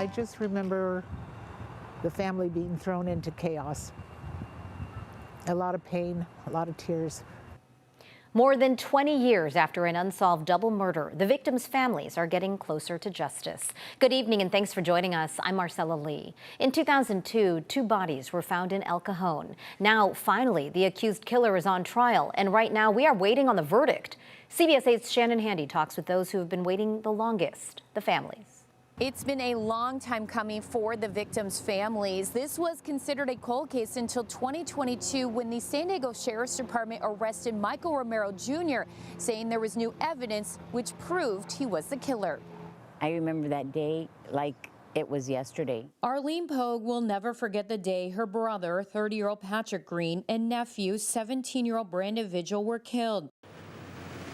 I just remember the family being thrown into chaos. A lot of pain, a lot of tears. More than 20 years after an unsolved double murder, the victims' families are getting closer to justice. Good evening and thanks for joining us. I'm Marcella Lee. In 2002, 2 bodies were found in El Cajon. Now, finally, the accused killer is on trial, and right now we are waiting on the verdict. CBS 8's Shannon Handy talks with those who have been waiting the longest, the families. It's been a long time coming for the victims' families. This was considered a cold case until 2022 when the San Diego Sheriff's Department arrested Michael Romero Jr., saying there was new evidence which proved he was the killer. I remember that day like it was yesterday. Arlene Pogue will never forget the day her brother, 30-year-old Patrick Greene, and nephew, 17-year-old Brandon Vigil, were killed.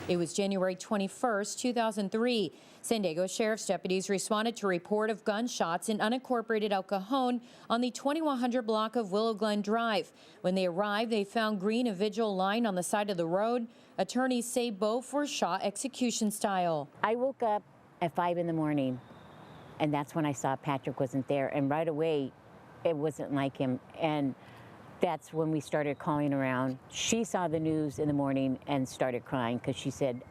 It was January 21st, 2003. San Diego Sheriff's deputies responded to a report of gunshots in unincorporated El Cajon on the 2100 block of Willow Glen Drive. When they arrived, they found Greene and Vigil lying on the side of the road. Attorneys say both were shot execution style. I woke up at 5 in the morning, and that's when I saw Patrick wasn't there. And right away, it wasn't like him. And that's when we started calling around. She saw the news in the morning and started crying because she said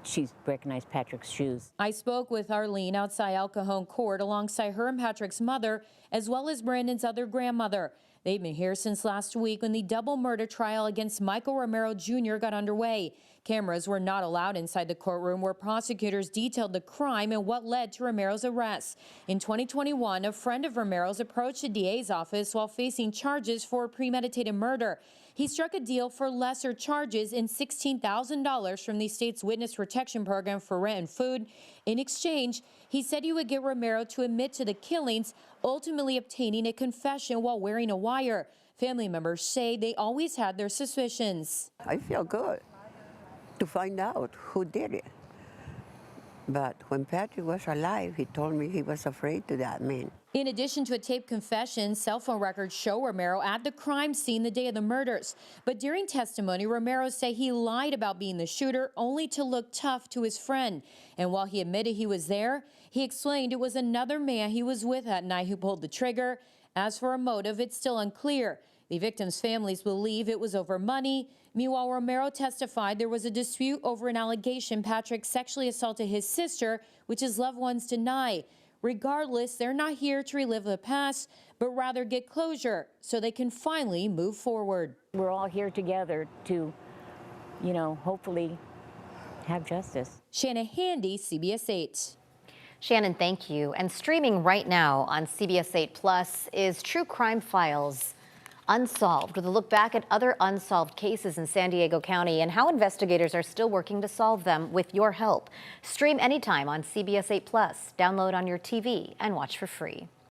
she recognized Patrick's shoes. I spoke with Arlene outside El Cajon Court alongside her and Patrick's mother, as well as Brandon's other grandmother. They've been here since last week when the double murder trial against Michael Romero Jr. got underway. Cameras were not allowed inside the courtroom where prosecutors detailed the crime and what led to Romero's arrest. In 2021, a friend of Romero's approached the DA's office while facing charges for premeditated murder. He struck a deal for lesser charges and $16,000 from the state's witness protection program for rent and food. In exchange, he said he would get Romero to admit to the killings, ultimately obtaining a confession while wearing a wire. Family members say they always had their suspicions. I feel good to find out who did it. But when Patrick was alive, he told me he was afraid to that man. In addition to a taped confession, cell phone records show Romero at the crime scene the day of the murders. But during testimony, Romero said he lied about being the shooter only to look tough to his friend. And while he admitted he was there, he explained it was another man he was with that night who pulled the trigger. As for a motive, it's still unclear. The victims' families believe it was over money. Meanwhile, Romero testified there was a dispute over an allegation Patrick sexually assaulted his sister, which his loved ones deny. Regardless, they're not here to relive the past, but rather get closure so they can finally move forward. We're all here together to, hopefully have justice. Shannon Handy, CBS 8. Shannon, thank you. And streaming right now on CBS 8 Plus is True Crime Files Unsolved, with a look back at other unsolved cases in San Diego County and how investigators are still working to solve them with your help. Stream anytime on CBS 8 Plus. Download on your TV and watch for free.